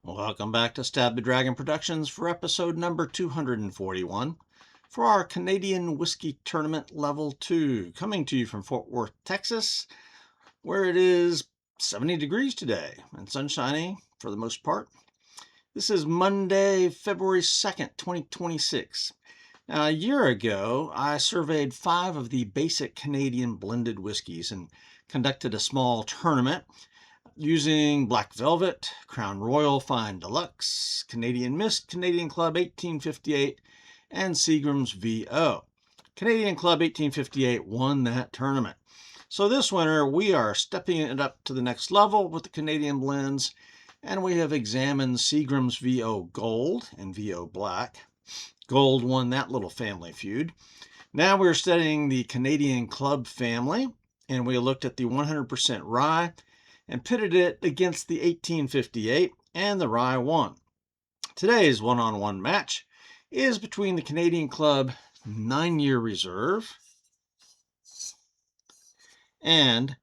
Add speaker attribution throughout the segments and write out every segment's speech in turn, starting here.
Speaker 1: Welcome back to Stab the Dragon Productions for episode number 241 for our Canadian Whiskey Tournament Level 2, coming to you from Fort Worth, Texas, where it is 70 degrees today and sunshiny for the most part. This is Monday, February 2nd, 2026. Now, a year ago, I surveyed 5 of the basic Canadian blended whiskeys and conducted a small tournament using Black Velvet, Crown Royal Fine Deluxe, Canadian Mist, Canadian Club 1858, and Seagram's VO. Canadian Club 1858 won that tournament. So this winter, we are stepping it up to the next level with the Canadian blends, and we have examined Seagram's VO Gold and VO Black. Gold won that little family feud. Now we're studying the Canadian Club family, and we looked at the 100% rye and pitted it against the 1858, and the rye won. Today's one-on-one match is between the Canadian Club 9-year reserve and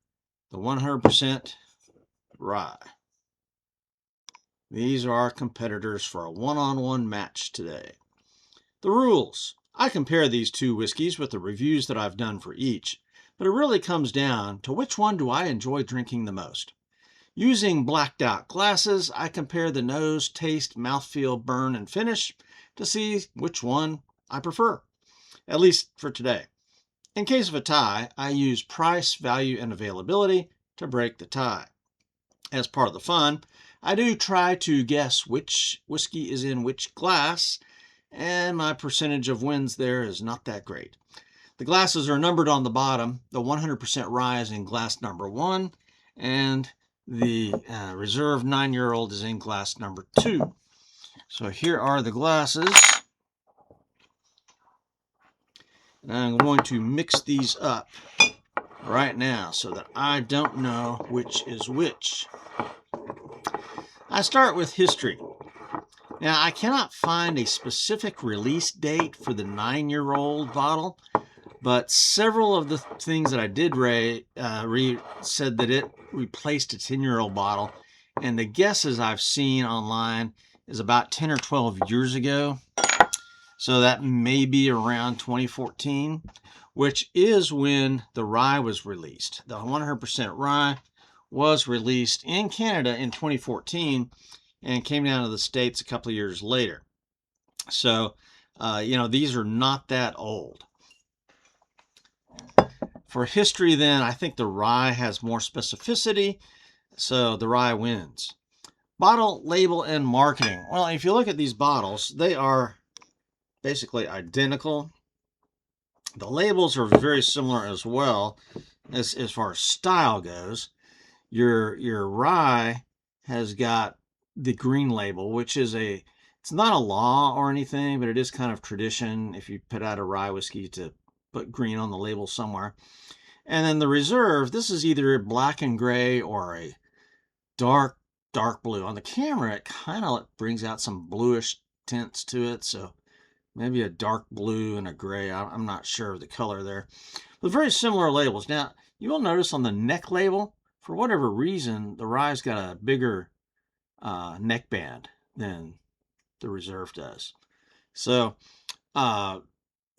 Speaker 1: the 100% rye. These are our competitors for a one-on-one match today. The rules. I compare these two whiskeys with the reviews that I've done for each, but it really comes down to which one do I enjoy drinking the most. Using blacked out glasses, I compare the nose, taste, mouthfeel, burn, and finish to see which one I prefer, at least for today. In case of a tie, I use price, value, and availability to break the tie. As part of the fun, I do try to guess which whiskey is in which glass, and my percentage of wins there is not that great. The glasses are numbered on the bottom. The 100% rye is in glass number 1, and the reserve 9-year-old is in glass number 2. So here are the glasses. And I'm going to mix these up right now so that I don't know which is which. I start with history. Now, I cannot find a specific release date for the 9-year-old bottle, but several of the things that I did read said that it replaced a 10-year-old bottle, and the guesses I've seen online is about 10 or 12 years ago. So that may be around 2014, which is when the rye was released. The 100% rye was released in Canada in 2014 and came down to the States a couple of years later. So, these are not that old. For history, then, I think the rye has more specificity, so the rye wins. Bottle, label, and marketing. Well, if you look at these bottles, they are basically identical. The labels are very similar as well as far as style goes. Your rye has got the green label, which is it's not a law or anything, but it is kind of tradition if you put out a rye whiskey to put green on the label somewhere. And then the reserve, this is either black and gray or a dark blue. On the camera, it kind of brings out some bluish tints to it, so maybe a dark blue and a gray. I'm not sure of the color there. But very similar labels. Now, you will notice on the neck label, for whatever reason, the rye's got a bigger neck band than the reserve does. So,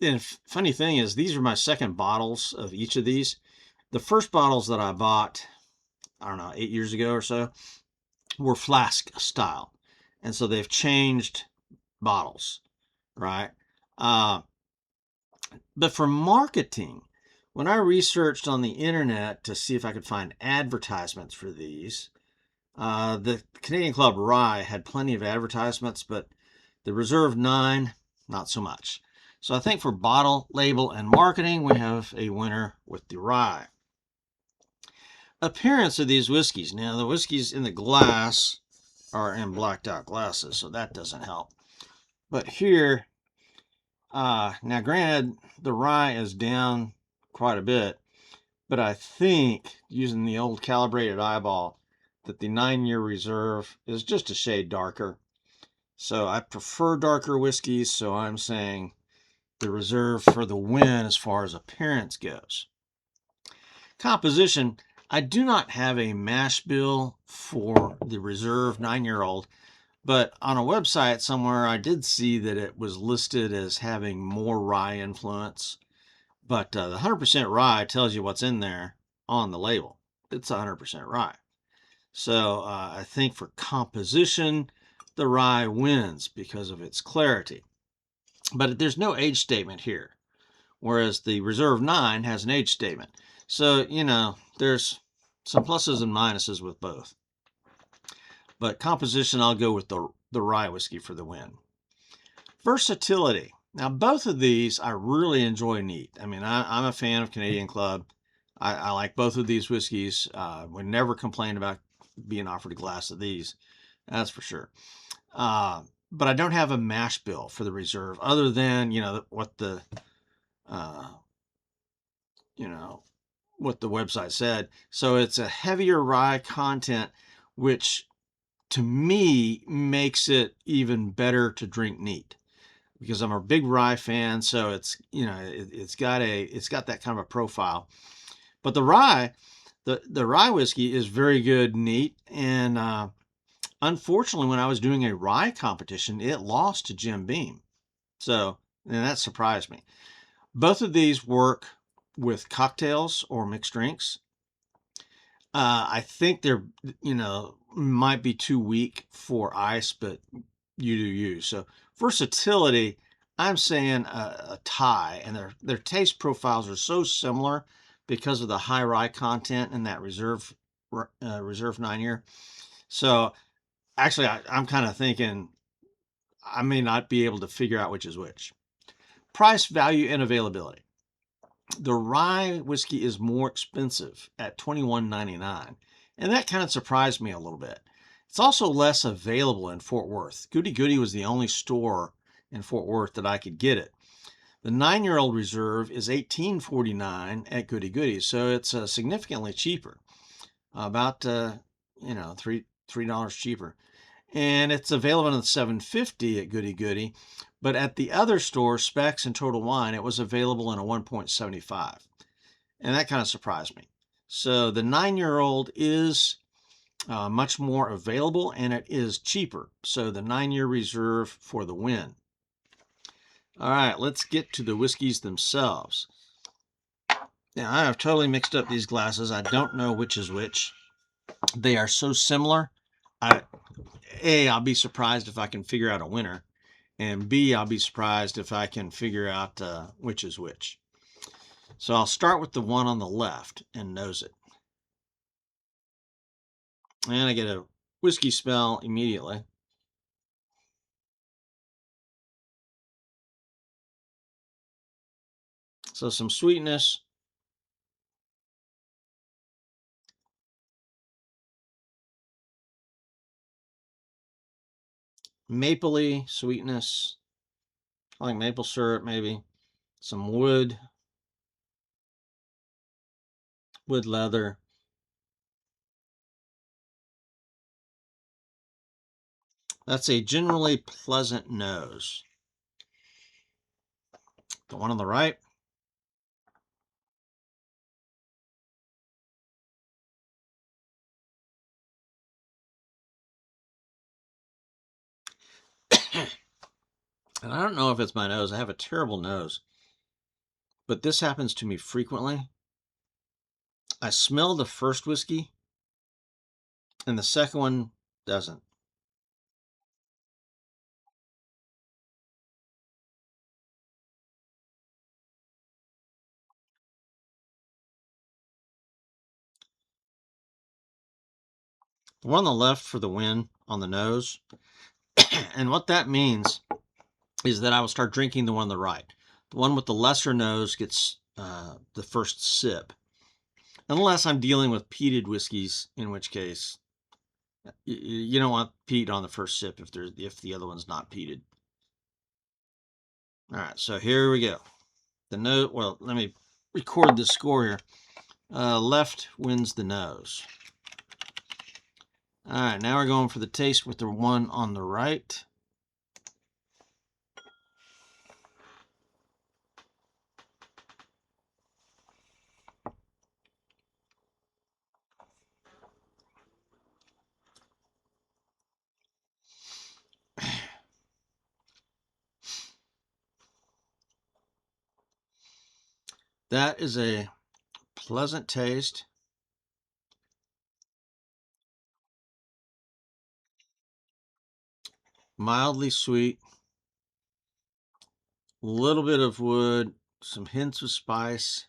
Speaker 1: and funny thing is, these are my second bottles of each of these. The first bottles that I bought, I don't know, 8 years ago or so, were flask style. And so they've changed bottles, right? But for marketing, when I researched on the internet to see if I could find advertisements for these, the Canadian Club Rye had plenty of advertisements, but the Reserve 9, not so much. So I think for bottle, label, and marketing, we have a winner with the rye. Appearance of these whiskeys. Now, the whiskeys in the glass are in blacked out glasses, so that doesn't help. But here, now granted, the rye is down quite a bit, but I think, using the old calibrated eyeball, that the 9-year reserve is just a shade darker. So I prefer darker whiskeys, so I'm saying the reserve for the win as far as appearance goes. Composition. I do not have a mash bill for the reserve 9-year-old, But on a website somewhere, I did see that it was listed as having more rye influence. But the 100% rye tells you what's in there on the label. It's 100% rye. So I think for composition, the rye wins because of its clarity. But there's no age statement here, whereas the Reserve 9 has an age statement. So, you know, there's some pluses and minuses with both. But composition, I'll go with the rye whiskey for the win. Versatility. Now, both of these I really enjoy neat. I mean, I'm a fan of Canadian Club. I like both of these whiskeys. Would never complain about being offered a glass of these. That's for sure. But I don't have a mash bill for the Reserve other than, what the, what the website said. So it's a heavier rye content, which to me makes it even better to drink neat, because I'm a big rye fan. So it's, it's got that kind of a profile. But the rye whiskey is very good neat. And unfortunately, when I was doing a rye competition, it lost to Jim Beam. So, and that surprised me. Both of these work with cocktails or mixed drinks. I think they're, might be too weak for ice, but you do you. So versatility, I'm saying a tie, and their taste profiles are so similar because of the high rye content in that Reserve 9 year. So actually, I'm kind of thinking I may not be able to figure out which is which. Price, value, and availability. The rye whiskey is more expensive at $21.99, and that kind of surprised me a little bit. It's also less available in Fort Worth. Goody Goody was the only store in Fort Worth that I could get it. The 9-year-old Reserve is $18.49 at Goody Goody, so it's significantly cheaper, about $3 cheaper. And it's available in the $7.50 at Goody Goody, but at the other store, Specs and Total Wine, it was available in a 1.75, and that kind of surprised me. So the 9-year-old is much more available, and it is cheaper. So the 9-year Reserve for the win. All right, let's get to the whiskeys themselves. Now, I have totally mixed up these glasses. I don't know which is which. They are so similar. I'll be surprised if I can figure out a winner. And B, I'll be surprised if I can figure out which is which. So I'll start with the one on the left and nose it. And I get a whiskey smell immediately. So some sweetness. Mapley sweetness. I like maple syrup maybe. Some wood leather. That's a generally pleasant nose. The one on the right. And I don't know if it's my nose. I have a terrible nose. But this happens to me frequently. I smell the first whiskey, and the second one doesn't. The one on the left for the win on the nose. And what that means is that I will start drinking the one on the right. The one with the lesser nose gets the first sip. Unless I'm dealing with peated whiskeys, in which case you don't want peat on the first sip if the other one's not peated. All right, so here we go. The nose. Well, let me record the score here. Left wins the nose. All right, now we're going for the taste with the one on the right. That is a pleasant taste. Mildly sweet. A little bit of wood. Some hints of spice.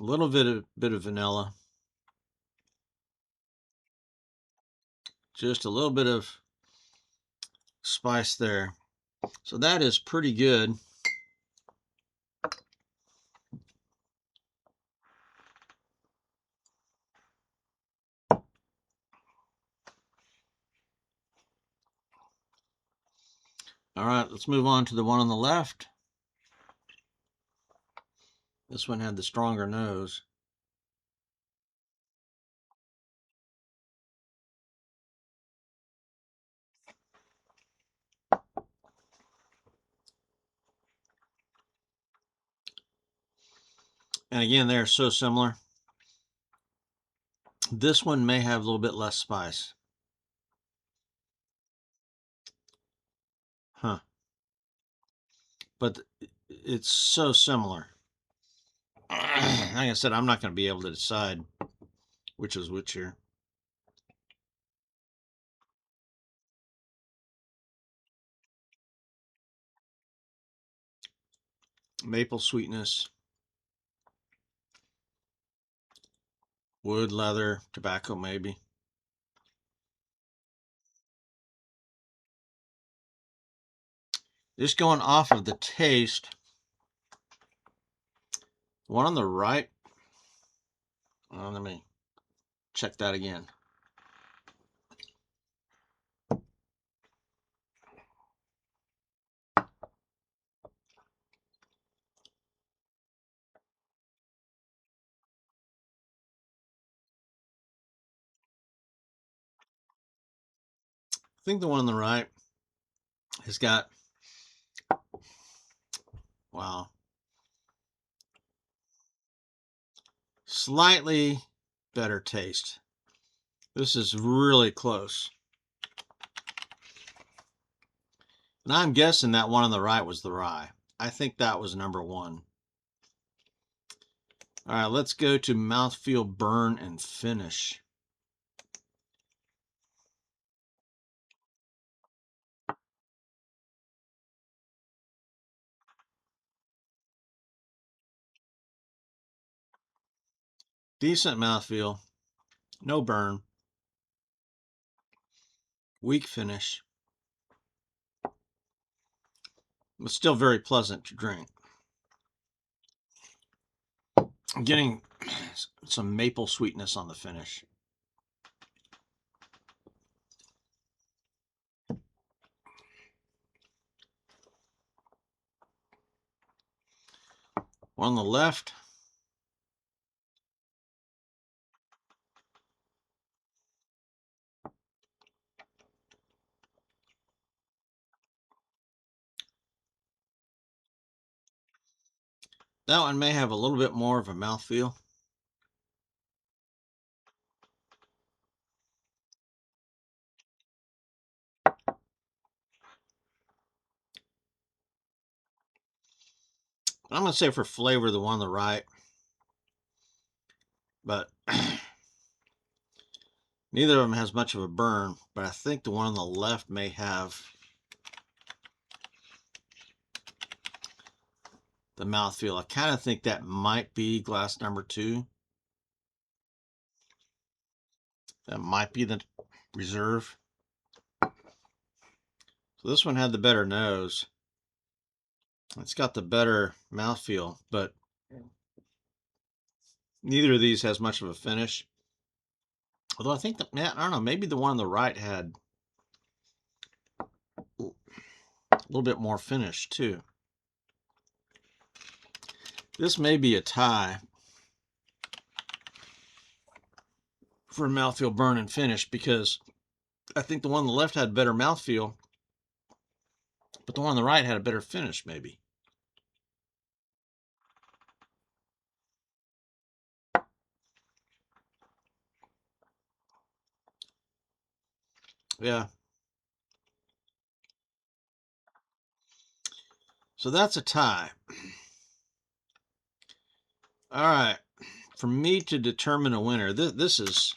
Speaker 1: A little bit of vanilla. Just a little bit of spice there. So that is pretty good. All right, let's move on to the one on the left. This one had the stronger nose. And again, they're so similar. This one may have a little bit less spice. Huh. But it's so similar. Like I said, I'm not going to be able to decide which is which here. Maple sweetness. Wood, leather, tobacco maybe. Just going off of the taste, the one on the right, let me check that again. I think the one on the right has got, wow, slightly better taste. This is really close. And I'm guessing that one on the right was the rye. I think that was number one. All right, let's go to mouthfeel, burn, and finish. Decent mouthfeel, no burn, weak finish, but still very pleasant to drink. I'm getting some maple sweetness on the finish. One on the left. That one may have a little bit more of a mouthfeel. I'm going to say for flavor, the one on the right. But neither of them has much of a burn. But I think the one on the left may have the mouthfeel. I kind of think that might be glass number 2. That might be the reserve. So this one had the better nose. It's got the better mouthfeel, but neither of these has much of a finish. Although I think that, I don't know, maybe the one on the right had a little bit more finish too. This may be a tie for mouthfeel, burn, and finish, because I think the one on the left had better mouthfeel, but the one on the right had a better finish, maybe. Yeah. So that's a tie. All right. For me to determine a winner, this is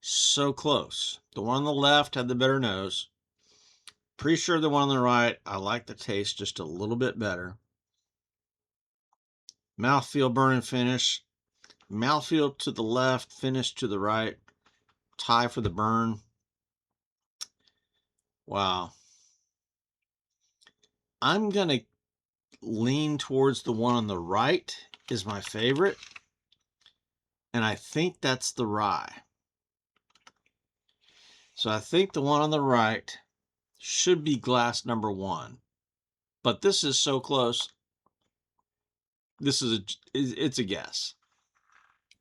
Speaker 1: so close. The one on the left had the better nose. Pretty sure the one on the right, I like the taste just a little bit better. Mouthfeel, burn, and finish. Mouthfeel to the left, finish to the right. Tie for the burn. Wow. I'm going to lean towards the one on the right is my favorite. And I think that's the rye. So I think the one on the right should be glass number 1. But this is so close. It's a guess.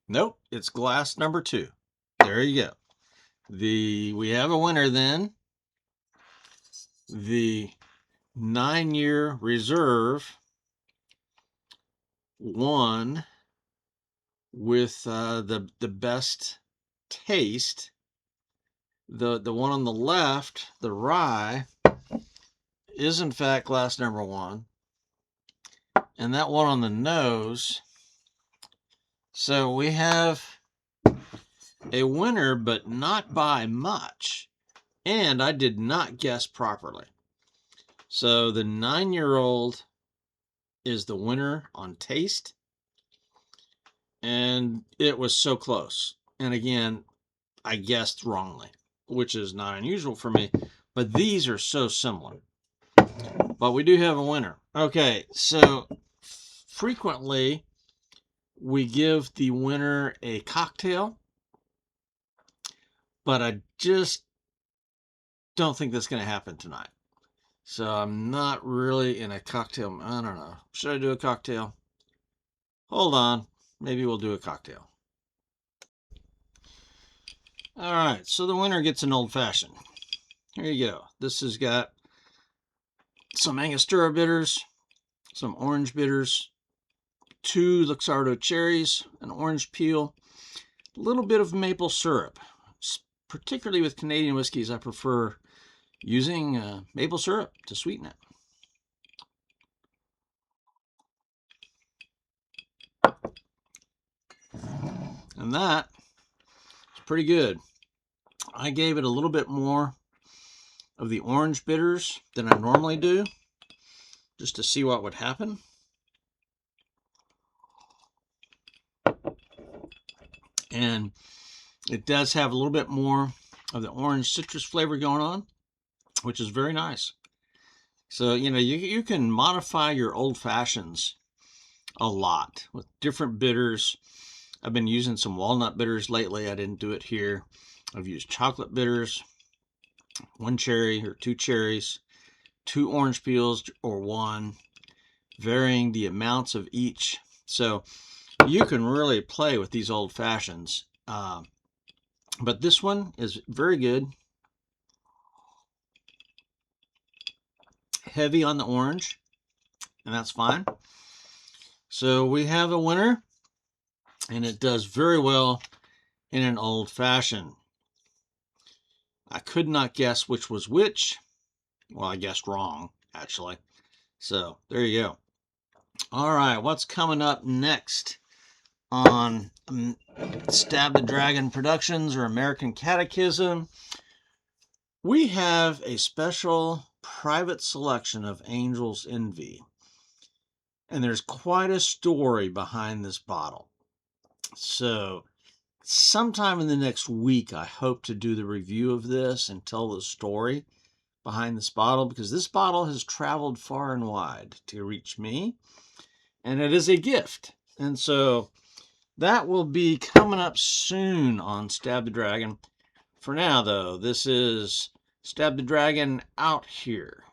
Speaker 1: Nope, it's glass number 2. There you go. We have a winner then. The 9-year reserve won with the best taste. The one on the left, the rye, is in fact glass number 1. And that one on the nose. So we have a winner, but not by much. And I did not guess properly. So the 9-year-old is the winner on taste. And it was so close. And again, I guessed wrongly, which is not unusual for me. But these are so similar. But we do have a winner. Okay, so frequently we give the winner a cocktail. But I just don't think that's going to happen tonight. So I'm not really in a cocktail. I don't know. Should I do a cocktail? Hold on. Maybe we'll do a cocktail. All right. So the winner gets an old fashioned. Here you go. This has got some Angostura bitters, some orange bitters, 2 Luxardo cherries, an orange peel, a little bit of maple syrup. Particularly with Canadian whiskeys, I prefer using maple syrup to sweeten it. And that is pretty good. I gave it a little bit more of the orange bitters than I normally do, just to see what would happen. And it does have a little bit more of the orange citrus flavor going on, which is very nice. So, you can modify your old fashions a lot with different bitters. I've been using some walnut bitters lately. I didn't do it here. I've used chocolate bitters, 1 cherry or 2 cherries, 2 orange peels or 1, varying the amounts of each. So you can really play with these old fashions. But this one is very good. Heavy on the orange, and that's fine. So we have a winner, and it does very well in an old fashioned. I could not guess which was which. Well, I guessed wrong, actually. So there you go. All right, what's coming up next on Stab the Dragon Productions or American Catechism? We have a special private selection of Angel's Envy. And there's quite a story behind this bottle. So sometime in the next week, I hope to do the review of this and tell the story behind this bottle, because this bottle has traveled far and wide to reach me, and it is a gift. And so that will be coming up soon on Stab the Dragon. For now, though, this is Stab the Dragon out here.